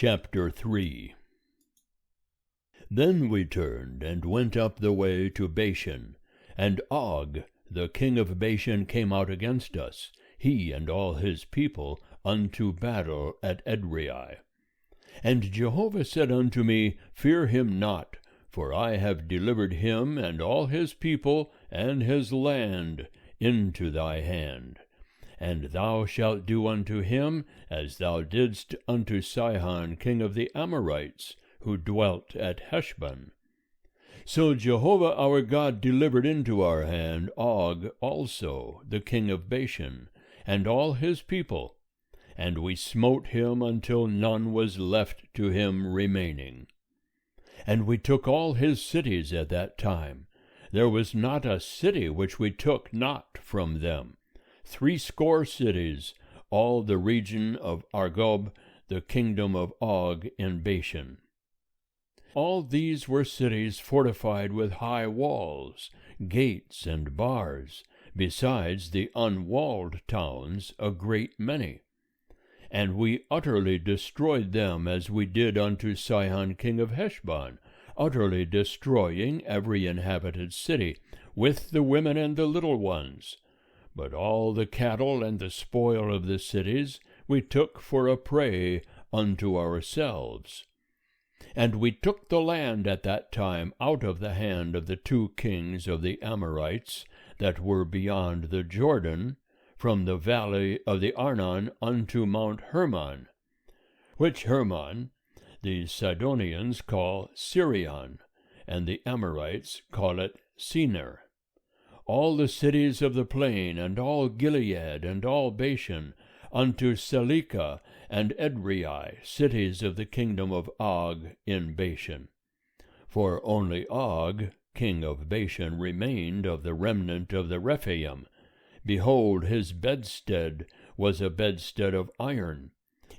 Chapter 3. Then we turned and went up the way to Bashan, and Og, the king of Bashan, came out against us, he and all his people, unto battle at Edrei. And Jehovah said unto me, Fear him not, for I have delivered him and all his people and his land into thy hand. And thou shalt do unto him as thou didst unto Sihon king of the Amorites, who dwelt at Heshbon. So Jehovah our God delivered into our hand Og also, the king of Bashan, and all his people, and we smote him until none was left to him remaining. And we took all his cities at that time. There was not a city which we took not from them. 80 cities, all the region of Argob, the kingdom of Og in Bashan. All these were cities fortified with high walls, gates, and bars, besides the unwalled towns, a great many. And we utterly destroyed them, as we did unto Sihon king of Heshbon, utterly destroying every inhabited city, with the women and the little ones. But all the cattle and the spoil of the cities we took for a prey unto ourselves. And we took the land at that time out of the hand of the 2 kings of the Amorites that were beyond the Jordan, from the valley of the Arnon unto Mount Hermon, which Hermon the Sidonians call Sirion, and the Amorites call it Senir. All the cities of the plain, and all Gilead, and all Bashan, unto Selekah and Edrei, cities of the kingdom of Og in Bashan. For only Og, king of Bashan, remained of the remnant of the Rephaim. Behold, his bedstead was a bedstead of iron.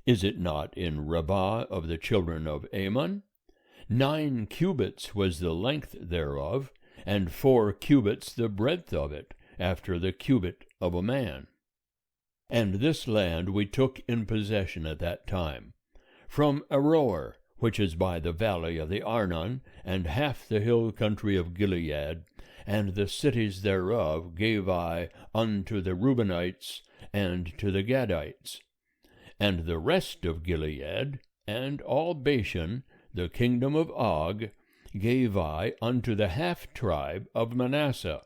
Is it not in Rabbah of the children of Ammon? 9 cubits was the length thereof, and 4 cubits the breadth of it, after the cubit of a man. And this land we took in possession at that time, from Aroer, which is by the valley of the Arnon, and half the hill country of Gilead, and the cities thereof gave I unto the Reubenites and to the Gadites. And the rest of Gilead, and all Bashan, the kingdom of Og, gave I unto the half-tribe of Manasseh,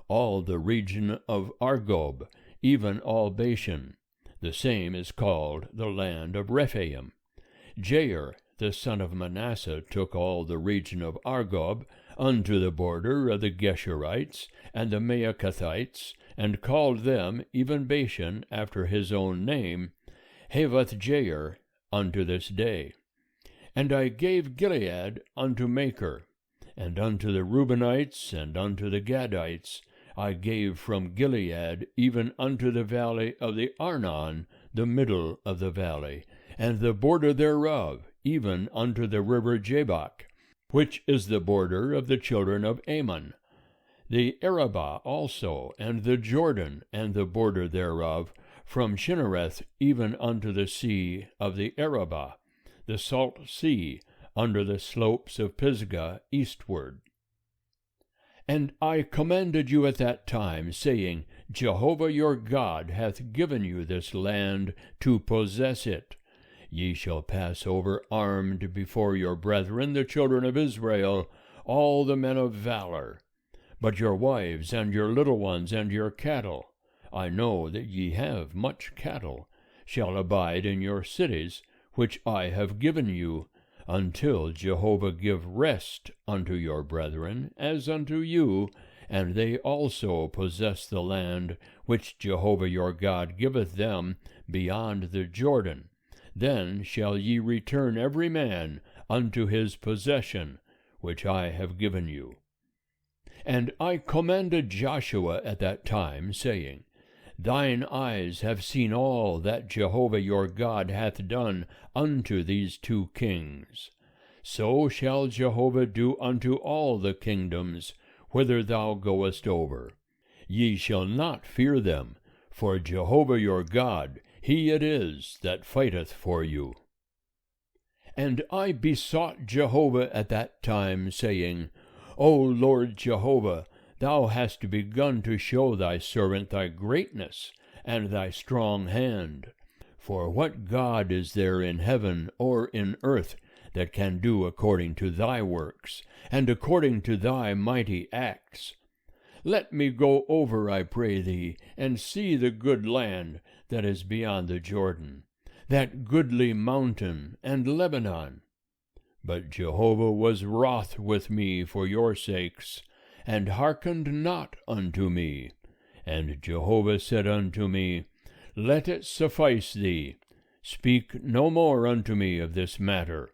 all the region of Argob, even all Bashan. The same is called the land of Rephaim. Jair, the son of Manasseh, took all the region of Argob unto the border of the Geshurites and the Maacathites, and called them, even Bashan, after his own name, Havoth Jair, unto this day. And I gave Gilead unto Machir, and unto the Reubenites and unto the Gadites I gave from Gilead even unto the valley of the Arnon, the middle of the valley, and the border thereof, even unto the river Jabbok, which is the border of the children of Ammon, the Arabah also, and the Jordan, and the border thereof, from Chinnereth even unto the sea of the Arabah, the salt sea, under the slopes of Pisgah eastward. And I commanded you at that time, saying, Jehovah your God hath given you this land to possess it. Ye shall pass over armed before your brethren, the children of Israel, all the men of valor. But your wives, and your little ones, and your cattle, I know that ye have much cattle, shall abide in your cities, which I have given you, until Jehovah give rest unto your brethren, as unto you, and they also possess the land which Jehovah your God giveth them beyond the Jordan. Then shall ye return every man unto his possession, which I have given you. And I commanded Joshua at that time, saying, Thine eyes have seen all that Jehovah your God hath done unto these 2 kings. So shall Jehovah do unto all the kingdoms whither thou goest over. Ye shall not fear them, for Jehovah your God, he it is that fighteth for you. And I besought Jehovah at that time, saying, O Lord Jehovah, thou hast begun to show thy servant thy greatness, and thy strong hand. For what God is there in heaven or in earth that can do according to thy works, and according to thy mighty acts? Let me go over, I pray thee, and see the good land that is beyond the Jordan, that goodly mountain and Lebanon. But Jehovah was wroth with me for your sakes, and hearkened not unto me. And Jehovah said unto me, Let it suffice thee. Speak no more unto me of this matter.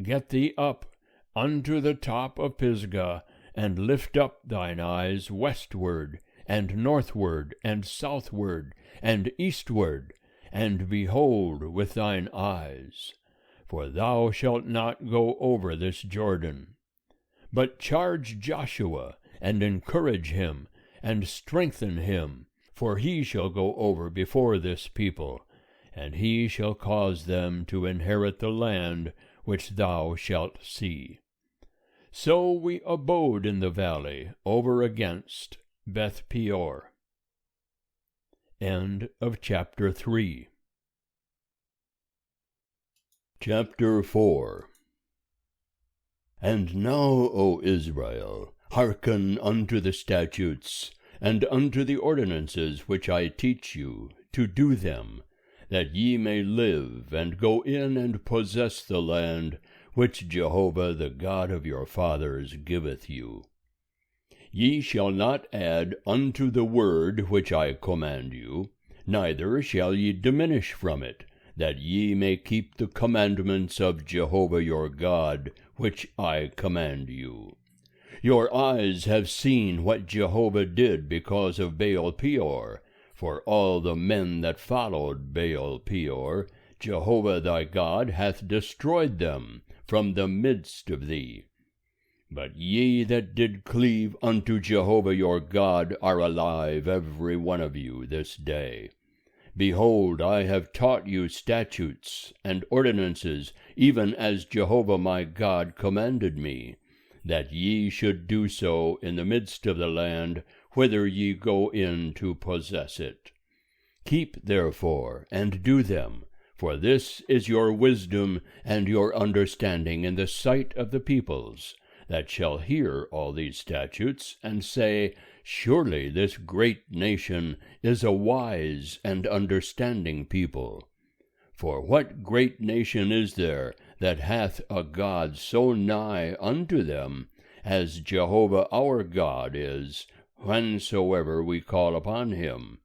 Get thee up unto the top of Pisgah, and lift up thine eyes westward, and northward, and southward, and eastward, and behold with thine eyes. For thou shalt not go over this Jordan. But charge Joshua, and encourage him, and strengthen him, for he shall go over before this people, and he shall cause them to inherit the land which thou shalt see. So we abode in the valley over against Beth Peor. End of chapter 3. Chapter 4. And now, O Israel, hearken unto the statutes, and unto the ordinances which I teach you, to do them, that ye may live, and go in and possess the land which Jehovah the God of your fathers giveth you. Ye shall not add unto the word which I command you, neither shall ye diminish from it, that ye may keep the commandments of Jehovah your God, which I command you. Your eyes have seen what Jehovah did because of Baal Peor, for all the men that followed Baal Peor, Jehovah thy God hath destroyed them from the midst of thee. But ye that did cleave unto Jehovah your God are alive, every one of you, this day. Behold, I have taught you statutes and ordinances, even as Jehovah my God commanded me, that ye should do so in the midst of the land whither ye go in to possess it. Keep therefore, and do them, for this is your wisdom and your understanding in the sight of the peoples, that shall hear all these statutes, and say, Surely this great nation is a wise and understanding people. For what great nation is there that hath a God so nigh unto them, as Jehovah our God is, whensoever we call upon him?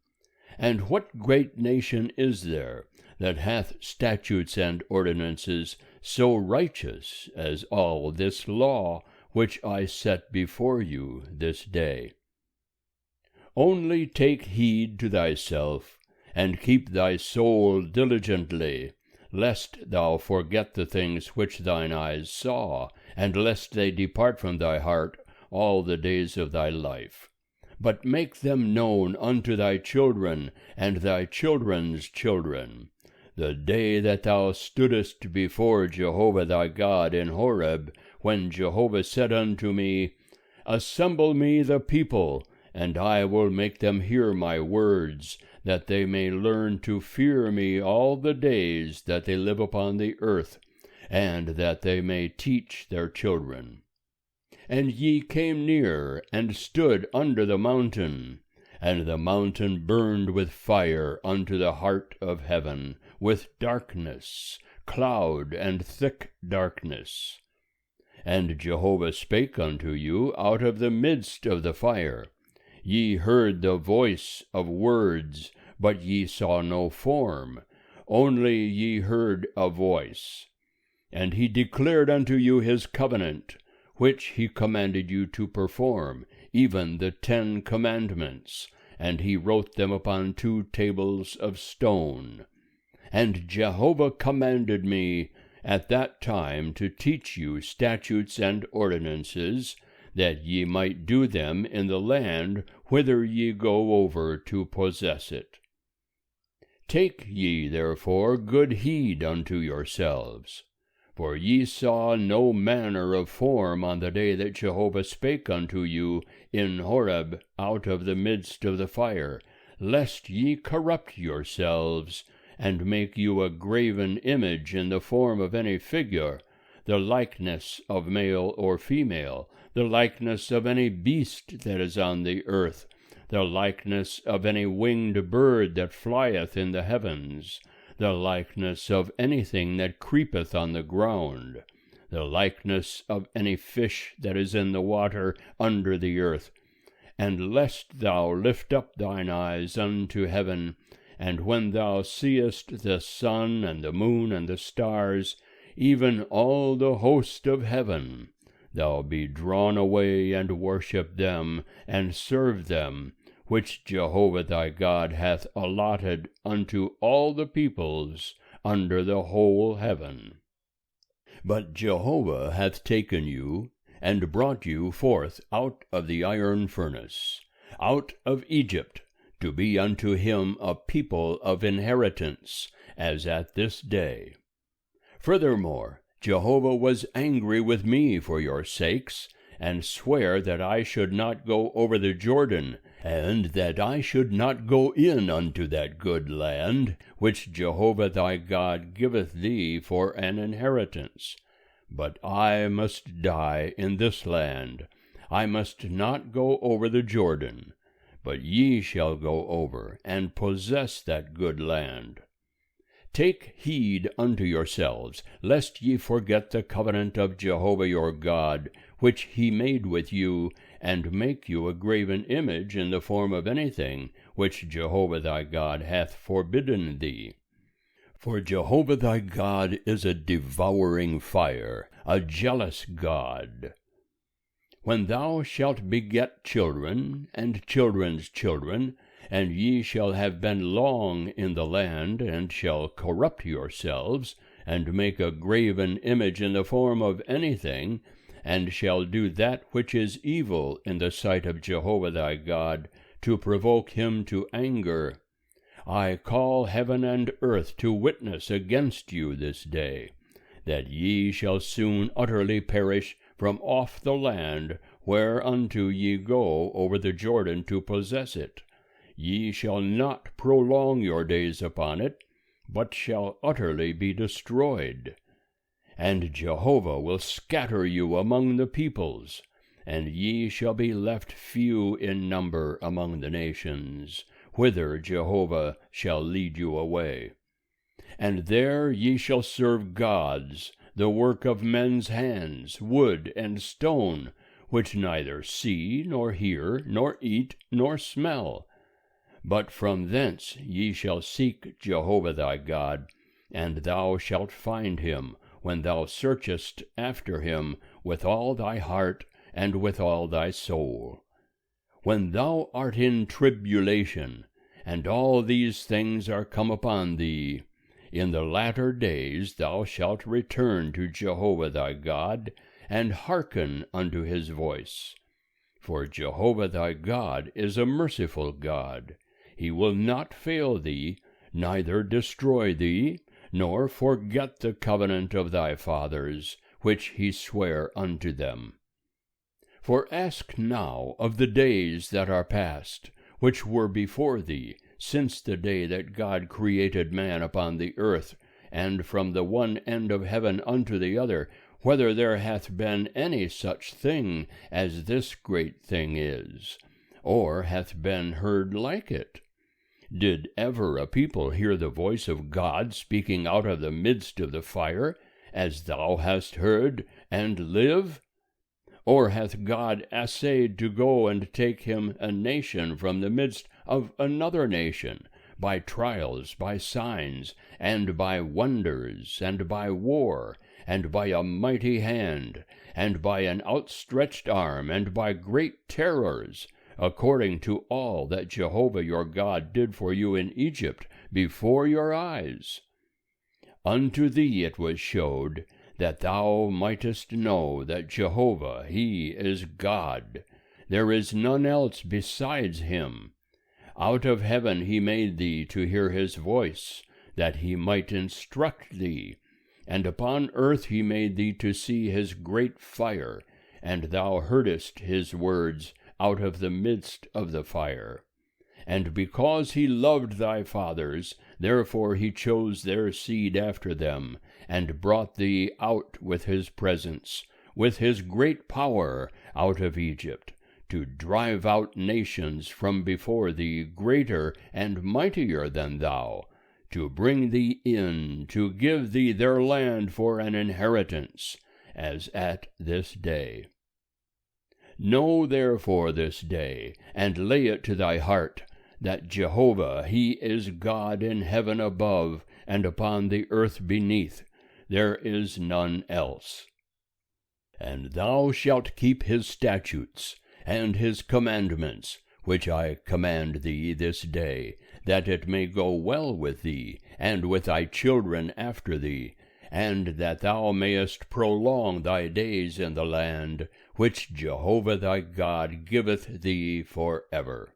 And what great nation is there that hath statutes and ordinances so righteous as all this law which I set before you this day? Only take heed to thyself, and keep thy soul diligently, lest thou forget the things which thine eyes saw, and lest they depart from thy heart all the days of thy life. But make them known unto thy children, and thy children's children, the day that thou stoodest before Jehovah thy God in Horeb, when Jehovah said unto me, Assemble me the people, and I will make them hear my words, that they may learn to fear me all the days that they live upon the earth, and that they may teach their children. And ye came near, and stood under the mountain, and the mountain burned with fire unto the heart of heaven, with darkness, cloud, and thick darkness. And Jehovah spake unto you out of the midst of the fire. Ye heard the voice of words, but ye saw no form, only ye heard a voice. And he declared unto you his covenant, which he commanded you to perform, even the 10 commandments, and he wrote them upon 2 tables of stone. And Jehovah commanded me at that time to teach you statutes and ordinances, that ye might do them in the land whither ye go over to possess it. Take ye therefore good heed unto yourselves, For ye saw no manner of form on the day that Jehovah spake unto you in Horeb out of the midst of the fire, lest ye corrupt yourselves, and make you a graven image in the form of any figure, the likeness of male or female, the likeness of any beast that is on the earth, the likeness of any winged bird that flieth in the heavens, the likeness of anything that creepeth on the ground, the likeness of any fish that is in the water under the earth. And lest thou lift up thine eyes unto heaven, and when thou seest the sun and the moon and the stars, even all the host of heaven, thou be drawn away and worship them, and serve them, which Jehovah thy God hath allotted unto all the peoples under the whole heaven. But Jehovah hath taken you, and brought you forth out of the iron furnace, out of Egypt, to be unto him a people of inheritance, as at this day. Furthermore, Jehovah was angry with me for your sakes, and sware that I should not go over the Jordan, and that I should not go in unto that good land, which Jehovah thy God giveth thee for an inheritance. But I must die in this land. I must not go over the Jordan, but ye shall go over, and possess that good land. Take heed unto yourselves, lest ye forget the covenant of Jehovah your God, which he made with you, and make you a graven image in the form of anything which Jehovah thy God hath forbidden thee. For Jehovah thy God is a devouring fire, a jealous God. When thou shalt beget children, and children's children, and ye shall have been long in the land, and shall corrupt yourselves, and make a graven image in the form of anything, and shall do that which is evil in the sight of Jehovah thy God, to provoke him to anger, I call heaven and earth to witness against you this day, that ye shall soon utterly perish from off the land whereunto ye go over the Jordan to possess it. Ye shall not prolong your days upon it, but shall utterly be destroyed. And Jehovah will scatter you among the peoples, and ye shall be left few in number among the nations, whither Jehovah shall lead you away. And there ye shall serve gods, the work of men's hands, wood and stone, which neither see, nor hear, nor eat, nor smell. But from thence ye shall seek Jehovah thy God, and thou shalt find him, when thou searchest after him with all thy heart and with all thy soul. When thou art in tribulation, and all these things are come upon thee, in the latter days thou shalt return to Jehovah thy God, and hearken unto his voice. For Jehovah thy God is a merciful God. He will not fail thee, neither destroy thee, nor forget the covenant of thy fathers, which he sware unto them. For ask now of the days that are past, which were before thee, since the day that God created man upon the earth, and from the one end of heaven unto the other, whether there hath been any such thing as this great thing is, or hath been heard like it. Did ever a people hear the voice of God speaking out of the midst of the fire, as thou hast heard, and live? Or hath God essayed to go and take him a nation from the midst of another nation, by trials, by signs, and by wonders, and by war, and by a mighty hand, and by an outstretched arm, and by great terrors, according to all that Jehovah your God did for you in Egypt before your eyes? Unto thee it was showed, that thou mightest know that Jehovah, he is God. There is none else besides him. Out of heaven he made thee to hear his voice, that he might instruct thee, And upon earth he made thee to see his great fire, and thou heardest his words out of the midst of the fire. And because he loved thy fathers, therefore he chose their seed after them, and brought thee out with his presence, with his great power, out of Egypt, to drive out nations from before thee greater and mightier than thou, to bring thee in, to give thee their land for an inheritance, as at this day. Know therefore this day, and lay it to thy heart, that Jehovah, he is God in heaven above, and upon the earth beneath. There is none else. And thou shalt keep his statutes, and his commandments, which I command thee this day, that it may go well with thee, and with thy children after thee, and that thou mayest prolong thy days in the land, which Jehovah thy God giveth thee for ever.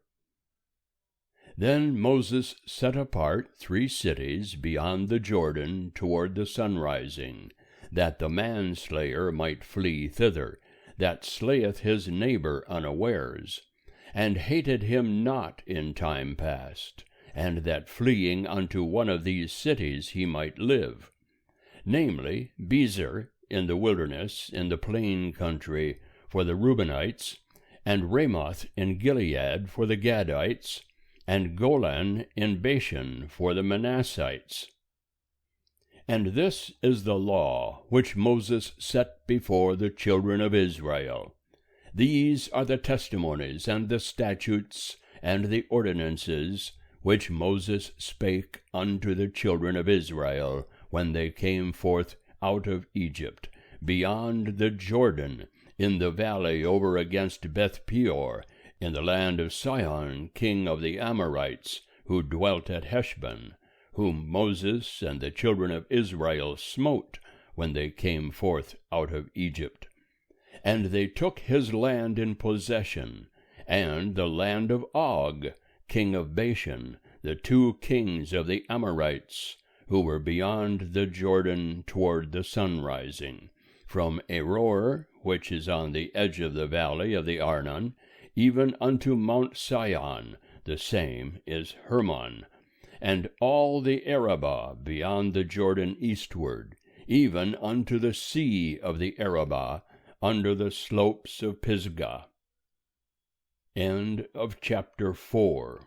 Then Moses set apart 3 cities beyond the Jordan toward the sunrising, that the manslayer might flee thither, that slayeth his neighbor unawares, and hated him not in time past, and that fleeing unto one of these cities he might live, namely Bezer in the wilderness, in the plain country, for the Reubenites, and Ramoth in Gilead for the Gadites, and Golan in Bashan for the Manassites. And this is the law which Moses set before the children of Israel. These are the testimonies and the statutes and the ordinances which Moses spake unto the children of Israel when they came forth out of Egypt, beyond the Jordan, in the valley over against Beth-peor, in the land of Sihon, king of the Amorites, who dwelt at Heshbon, whom Moses and the children of Israel smote when they came forth out of Egypt. And they took his land in possession, and the land of Og, king of Bashan, the 2 kings of the Amorites, who were beyond the Jordan toward the sunrising, from Aroer, which is on the edge of the valley of the Arnon, even unto Mount Sion, the same is Hermon, and all the Arabah beyond the Jordan eastward, even unto the sea of the Arabah, under the slopes of Pisgah. End of chapter 4.